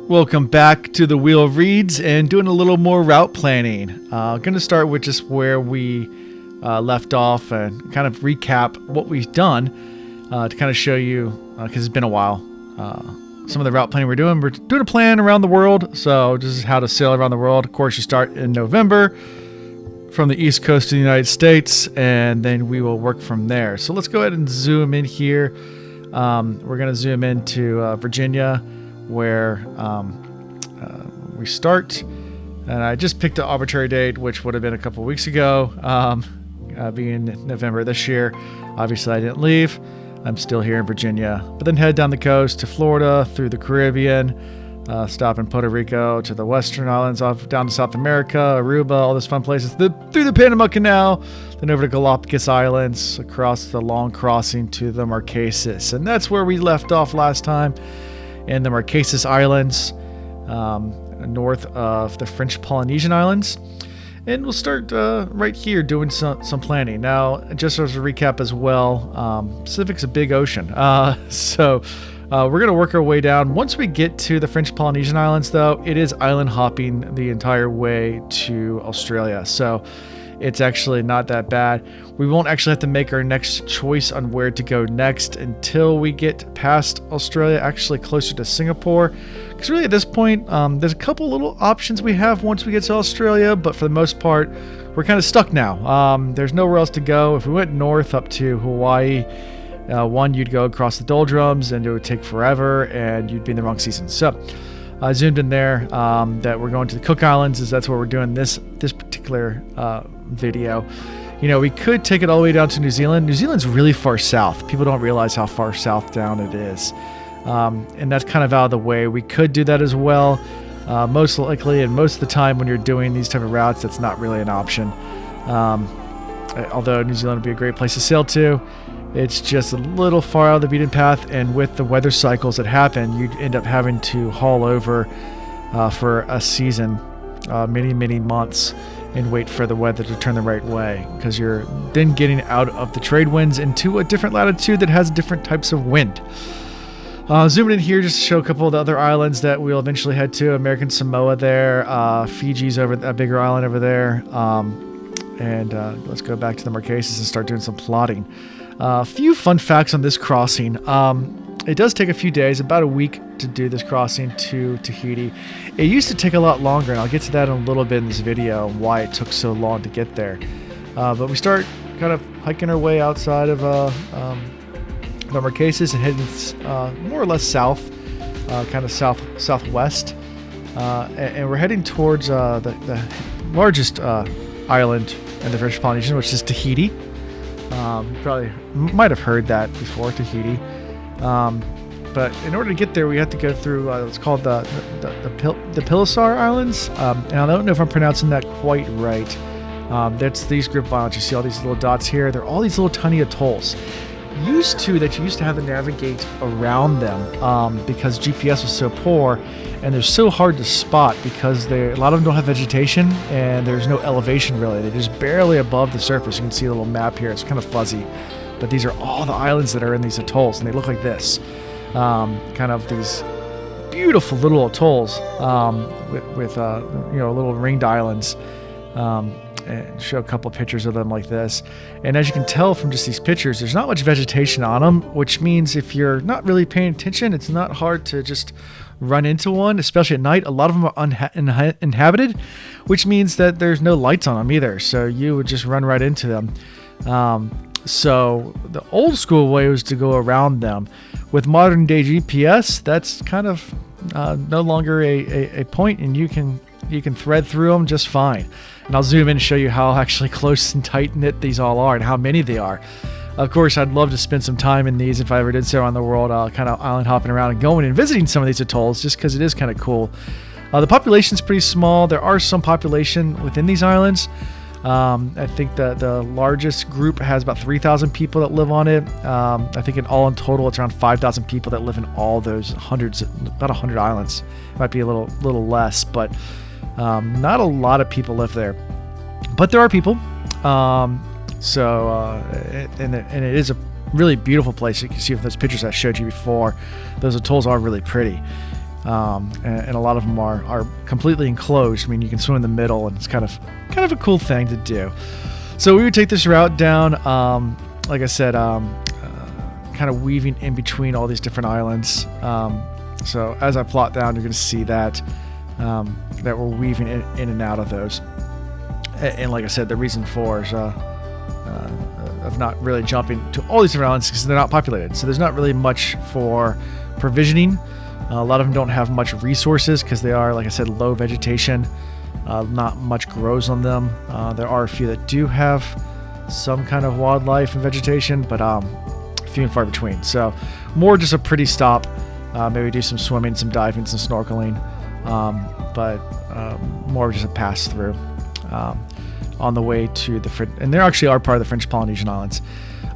Welcome back to the Wheel of Reeds and doing a little more route planning. Going to start with just where we left off and kind of recap what we've done to kind of show you, because it's been a while, some of the route planning we're doing. We're doing a plan around the world, so this is how to sail around the world. Of course, you start in November from the East Coast of the United States, and then we will work from there. So let's go ahead and zoom in here. We're going to zoom into Virginia, where we start, and I just picked an arbitrary date, which would have been a couple weeks ago, being November this year. Obviously I didn't leave. I'm still here in Virginia, but then head down the coast to Florida, through the Caribbean, stop in Puerto Rico, to the Western Islands, off down to South America, Aruba, all those fun places, through the Panama Canal, then over to Galapagos Islands, across the long crossing to the Marquesas, and that's where we left off last time. In the Marquesas Islands, north of the French Polynesian Islands. And we'll start right here doing some planning. Now, just as a recap as well, Pacific's a big ocean. So we're going to work our way down. Once we get to the French Polynesian Islands, though, it is island hopping the entire way to Australia. So it's actually not that bad. We won't actually have to make our next choice on where to go next until we get past Australia, actually closer to Singapore. Because really at this point, there's a couple little options we have once we get to Australia, but for the most part, we're kind of stuck now. There's nowhere else to go. If we went north up to Hawaii, one, you'd go across the doldrums and it would take forever and you'd be in the wrong season. So I zoomed in there that we're going to the Cook Islands, as that's where we're doing this particular video. You know, we could take it all the way down to New Zealand. New Zealand's really far south. People don't realize how far south down it is. And that's kind of out of the way. We could do that as well. Most likely, and most of the time when you're doing these type of routes, that's not really an option. Although New Zealand would be a great place to sail to. It's just a little far out of the beaten path, and with the weather cycles that happen, you'd end up having to haul over for a season, many months, and wait for the weather to turn the right way, because you're then getting out of the trade winds into a different latitude that has different types of wind. Zooming in here just to show a couple of the other islands that we'll eventually head to. American Samoa there, Fiji's over a bigger island over there, and let's go back to the Marquesas and start doing some plotting. A few fun facts on this crossing. It does take a few days, about a week, to do this crossing to Tahiti. It used to take a lot longer, and I'll get to that in a little bit in this video, why it took so long to get there. But we start kind of hiking our way outside of the Marquesas and heading more or less south, kind of southwest. And we're heading towards the largest island in the French Polynesian, which is Tahiti. You probably might have heard that before, Tahiti. But in order to get there, we have to go through what's called the Pilisar Islands. And I don't know if I'm pronouncing that quite right. That's these group of islands. You see all these little dots here. They're all these little tiny atolls. You used to have to navigate around them because GPS was so poor, and they're so hard to spot because a lot of them don't have vegetation and there's no elevation really. They're just barely above the surface. You can see a little map here. It's kind of fuzzy, but these are all the islands that are in these atolls, and they look like this. Kind of these beautiful little atolls with little ringed islands. And show a couple of pictures of them like this. And as you can tell from just these pictures, there's not much vegetation on them, which means if you're not really paying attention, it's not hard to just run into one, especially at night. A lot of them are uninhabited, which means that there's no lights on them either. So you would just run right into them. So the old school way was to go around them. With modern day GPS, that's kind of no longer a point, and you can thread through them just fine. And I'll zoom in and show you how actually close and tight knit these all are and how many they are. Of course, I'd love to spend some time in these if I ever did so around the world, kind of island hopping around and going and visiting some of these atolls, just because it is kind of cool. The population's pretty small. There are some population within these islands. I think the largest group has about 3,000 people that live on it. I think in total, it's around 5,000 people that live in all those about 100 islands. It might be a little less, but not a lot of people live there. But there are people. And it is a really beautiful place. You can see from those pictures I showed you before. Those atolls are really pretty. and a lot of them are completely enclosed. I mean, you can swim in the middle, and it's kind of a cool thing to do. So we would take this route down, like I said, kind of weaving in between all these different islands. So as I plot down, you're going to see that we're weaving in and out of those. And like I said, the reason for is of not really jumping to all these different islands because they're not populated. So there's not really much for provisioning. A lot of them don't have much resources because they are, like I said, low vegetation. Not much grows on them. There are a few that do have some kind of wildlife and vegetation, but few and far between. So more just a pretty stop. Maybe do some swimming, some diving, some snorkeling, but more just a pass through on the way to and they actually are part of the French Polynesian Islands.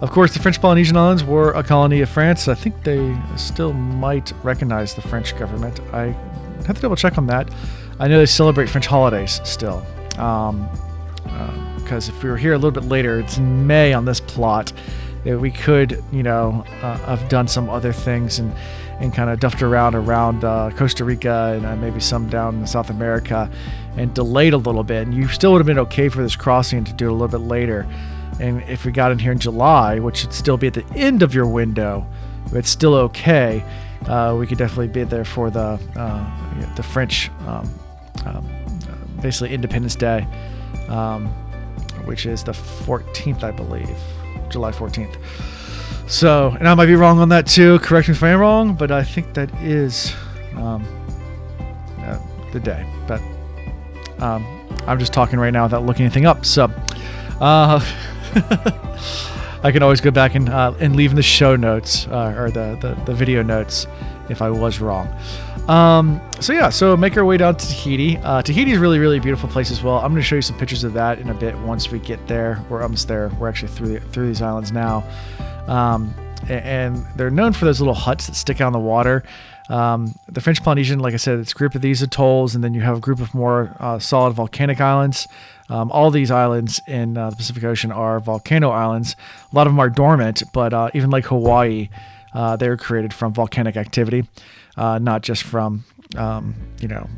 Of course, the French Polynesian Islands were a colony of France. I think they still might recognize the French government. I have to double check on that. I know they celebrate French holidays still. Because if we were here a little bit later, it's in May on this plot. We could, have done some other things and kind of duffed around Costa Rica and maybe some down in South America and delayed a little bit. And you still would have been okay for this crossing to do it a little bit later. And if we got in here in July, which should still be at the end of your window, it's still okay. We could definitely be there for the French, basically Independence Day, which is the 14th, I believe, July 14th. So, and I might be wrong on that too. Correct me if I am wrong, but I think that is the day. But I'm just talking right now without looking anything up. So, I can always go back and leave in the show notes or the video notes if I was wrong. So make our way down to Tahiti. Tahiti is a really, really beautiful place as well. I'm going to show you some pictures of that in a bit once we get there. We're almost there. We're actually through these islands now. And they're known for those little huts that stick out in the water. The French Polynesian, like I said, it's a group of these atolls, and then you have a group of more solid volcanic islands. All these islands in the Pacific Ocean are volcano islands. A lot of them are dormant, but even like Hawaii, they were created from volcanic activity, not just from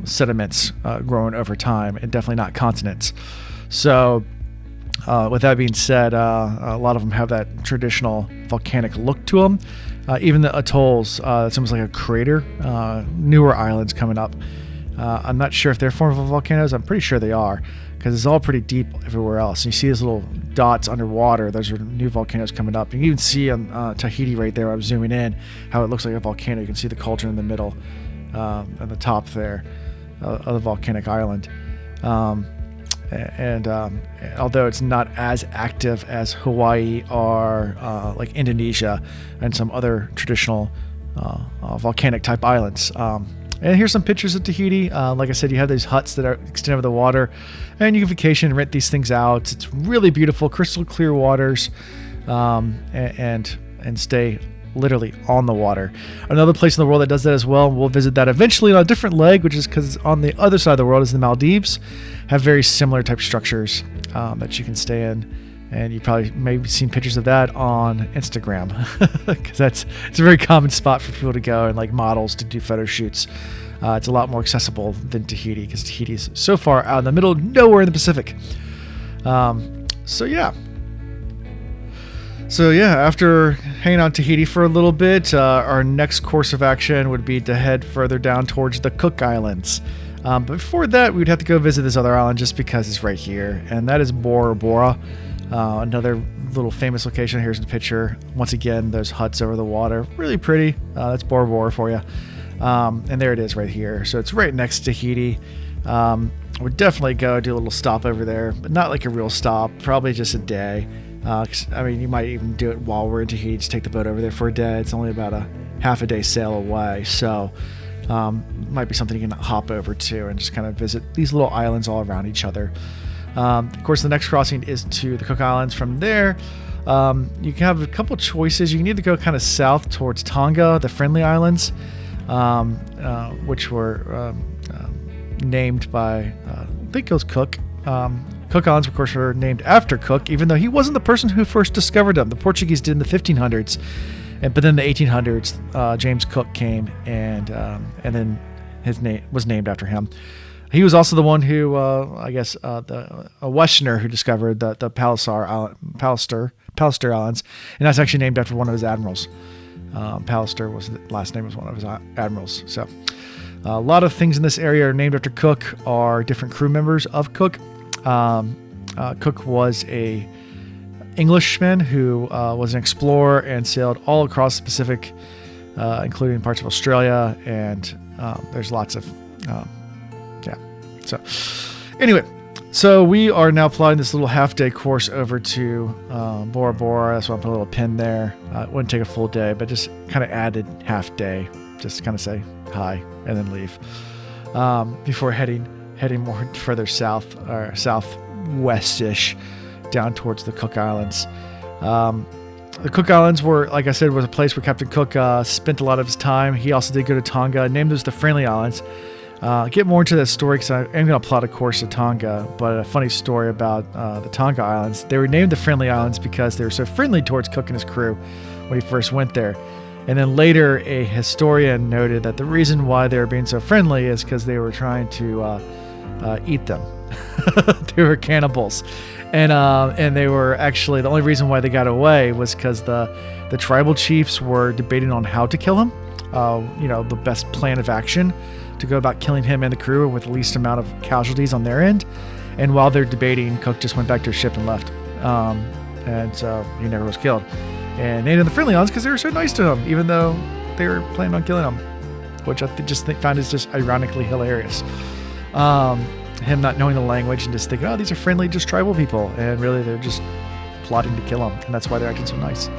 sediments growing over time, and definitely not continents. So with that being said, a lot of them have that traditional volcanic look to them. Even the atolls, it's almost like a crater. Newer islands coming up. I'm not sure if they're formed of volcanoes. I'm pretty sure they are, because it's all pretty deep everywhere else. And you see these little dots underwater. Those are new volcanoes coming up. You can even see on Tahiti right there, I'm zooming in, how it looks like a volcano. You can see the cauldron in the middle, at the top there of the volcanic island. And although it's not as active as Hawaii or like Indonesia and some other traditional volcanic type islands. And here's some pictures of Tahiti. Like I said, you have these huts that are extended over the water, and you can vacation and rent these things out. It's really beautiful, crystal clear waters, and stay literally on the water. Another place in the world that does that as well, and we'll visit that eventually on a different leg, which is because on the other side of the world is the Maldives, have very similar type structures that you can stay in. And you probably maybe seen pictures of that on Instagram, because it's a very common spot for people to go and like models to do photo shoots. It's a lot more accessible than Tahiti, because Tahiti is so far out in the middle of nowhere in the Pacific. So yeah, after hanging on Tahiti for a little bit, our next course of action would be to head further down towards the Cook Islands. But before that, we'd have to go visit this other island just because it's right here, and that is Bora Bora. Another little famous location. Here's the picture. Once again, those huts over the water. Really pretty. That's Bora Bora for you. And there it is right here. So it's right next to Tahiti. We'd definitely go do a little stop over there, but not like a real stop. Probably just a day. You might even do it while we're in Tahiti. Just take the boat over there for a day. It's only about a half a day sail away. So might be something you can hop over to and just kind of visit these little islands all around each other. Of course, the next crossing is to the Cook Islands. From there, you can have a couple choices. You can either go kind of south towards Tonga, the Friendly Islands, which were named by, I think it was Cook. Cook Islands, of course, were named after Cook, even though he wasn't the person who first discovered them. The Portuguese did in the 1500s. But then in the 1800s, James Cook came and then his name was named after him. He was also the one who, a Westerner who discovered the Palliser Islands, and that's actually named after one of his admirals. Palliser was the last name of one of his admirals. So a lot of things in this area are named after Cook, are different crew members of Cook. Cook was a Englishman who was an explorer and sailed all across the Pacific, including parts of Australia, and there's lots of So anyway, so we are now plotting this little half-day course over to Bora Bora. That's why I put a little pin there. It wouldn't take a full day, but just kind of added half-day, just kind of say hi and then leave before heading more further south or southwest-ish down towards the Cook Islands. The Cook Islands were, like I said, was a place where Captain Cook spent a lot of his time. He also did go to Tonga, named those the Friendly Islands. Get more into that story because I am going to plot a course to Tonga, but a funny story about the Tonga Islands. They were named the Friendly Islands because they were so friendly towards Cook and his crew when he first went there. And then later, a historian noted that the reason why they were being so friendly is because they were trying to eat them. They were cannibals. And they were actually, the only reason why they got away was because the tribal chiefs were debating on how to kill him, the best plan of action to go about killing him and the crew with the least amount of casualties on their end. And while they're debating, Cook just went back to his ship and left. And so he never was killed. And named him the Friendly Islands because they were so nice to him, even though they were planning on killing him, which I found is just ironically hilarious. Him not knowing the language and just thinking, oh, these are friendly, just tribal people. And really, they're just plotting to kill him. And that's why they're acting so nice.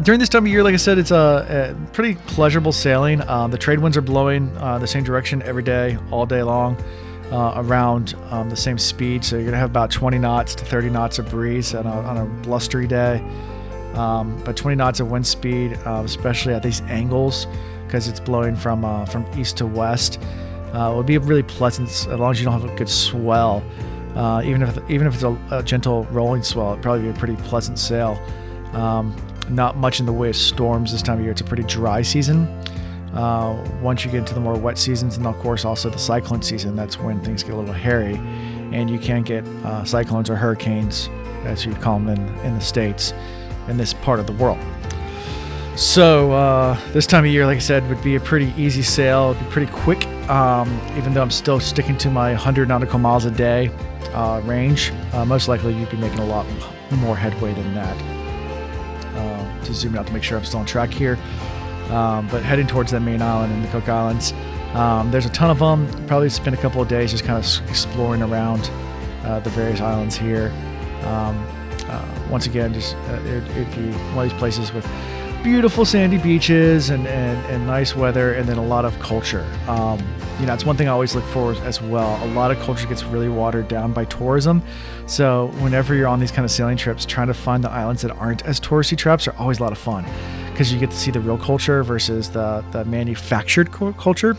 During this time of year, like I said, it's a pretty pleasurable sailing. The trade winds are blowing the same direction every day, all day long, around the same speed. So you're going to have about 20 knots to 30 knots of breeze on a blustery day. But 20 knots of wind speed, especially at these angles, because it's blowing from east to west. It would be really pleasant as long as you don't have a good swell. Even if it's a gentle rolling swell, it'd probably be a pretty pleasant sail. Not much in the way of storms this time of year. It's a pretty dry season. Once you get into the more wet seasons, and of course also the cyclone season, that's when things get a little hairy, and you can get cyclones or hurricanes, as you call them in the States, in this part of the world. So this time of year, like I said, would be a pretty easy sail. It'd be pretty quick, even though I'm still sticking to my 100 nautical miles a day range. Most likely you'd be making a lot more headway than that. To zoom out to make sure I'm still on track here. But heading towards that main island in the Cook Islands. There's a ton of them. Probably spend a couple of days just kind of exploring around the various islands here. Once again, just it'd be one of these places with beautiful sandy beaches and nice weather, and then a lot of culture. It's one thing I always look for as well. A lot of culture gets really watered down by tourism. So whenever you're on these kind of sailing trips, trying to find the islands that aren't as touristy traps are always a lot of fun, because you get to see the real culture versus the manufactured culture.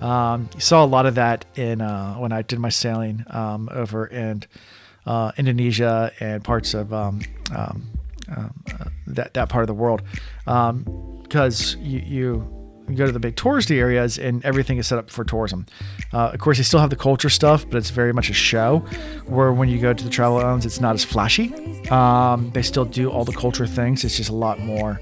You saw a lot of that in when I did my sailing over in Indonesia and parts of that part of the world, because you go to the big touristy areas and everything is set up for tourism. Of course, they still have the culture stuff, but it's very much a show, where when you go to the travel islands, it's not as flashy. They still do all the culture things. It's just a lot more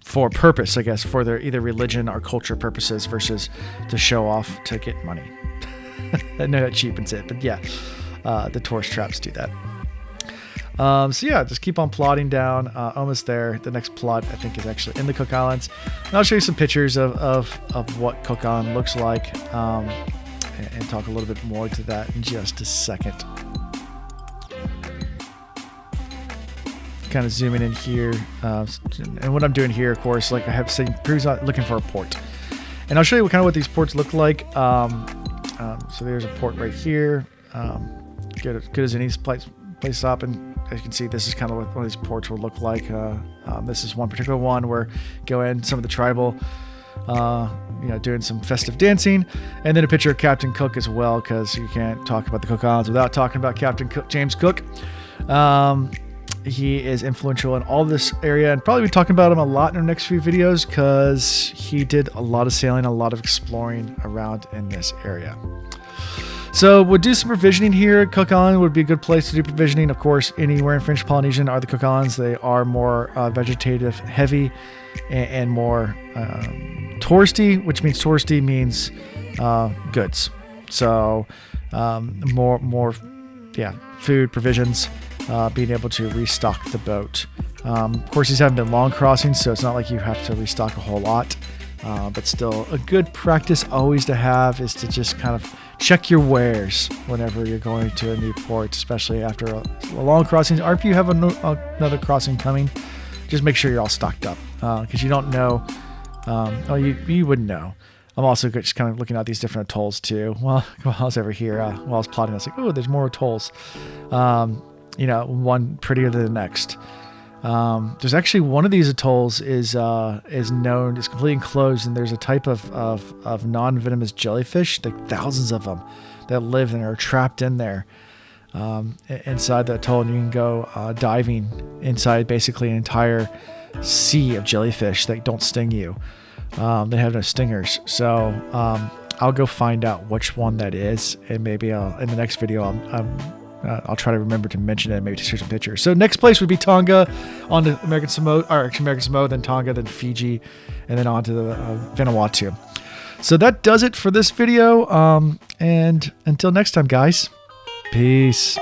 for purpose, I guess, for their either religion or culture purposes versus to show off to get money. I know that cheapens it, but yeah, the tourist traps do that. Just keep on plotting down, almost there. The next plot, I think, is actually in the Cook Islands. And I'll show you some pictures of what Cook Island looks like, and talk a little bit more to that in just a second. Kind of zooming in here. And what I'm doing here, of course, like I have said previously, looking for a port. And I'll show you what these ports look like. So there's a port right here. Good as any place up, and as you can see, this is kind of what one of these ports will look like. This is one particular one where go in some of the tribal, doing some festive dancing, and then a picture of Captain Cook as well, because you can't talk about the Cook Islands without talking about Captain Cook, James Cook. he is influential in all this area, and probably be talking about him a lot in our next few videos because he did a lot of sailing, a lot of exploring around in this area. So we'll do some provisioning here. Cook Island would be a good place to do provisioning. Of course, anywhere in French Polynesian are the Cook Islands. They are more vegetative heavy and more touristy, which means touristy means goods. So more food, provisions, being able to restock the boat. Of course, these haven't been long crossings, so it's not like you have to restock a whole lot. But still, a good practice always to have is to just kind of check your wares whenever you're going to a new port, especially after a long crossing, or if you have another crossing coming. Just make sure you're all stocked up, because you don't know. You wouldn't know. I'm also just kind of looking at these different atolls too. Well, while I was over here, while I was plotting, I was like, oh, there's more atolls. One prettier than the next. There's actually one of these atolls is completely enclosed, and there's a type of non-venomous jellyfish, like thousands of them, that live and are trapped in there inside the atoll, and you can go diving inside basically an entire sea of jellyfish that don't sting you. They have no stingers, so I'll go find out which one that is, and maybe in the next video I'll try to remember to mention it and maybe to share some pictures. So next place would be Tonga, on to American Samoa, then Tonga, then Fiji, and then on to the Vanuatu. So that does it for this video. And until next time, guys, peace.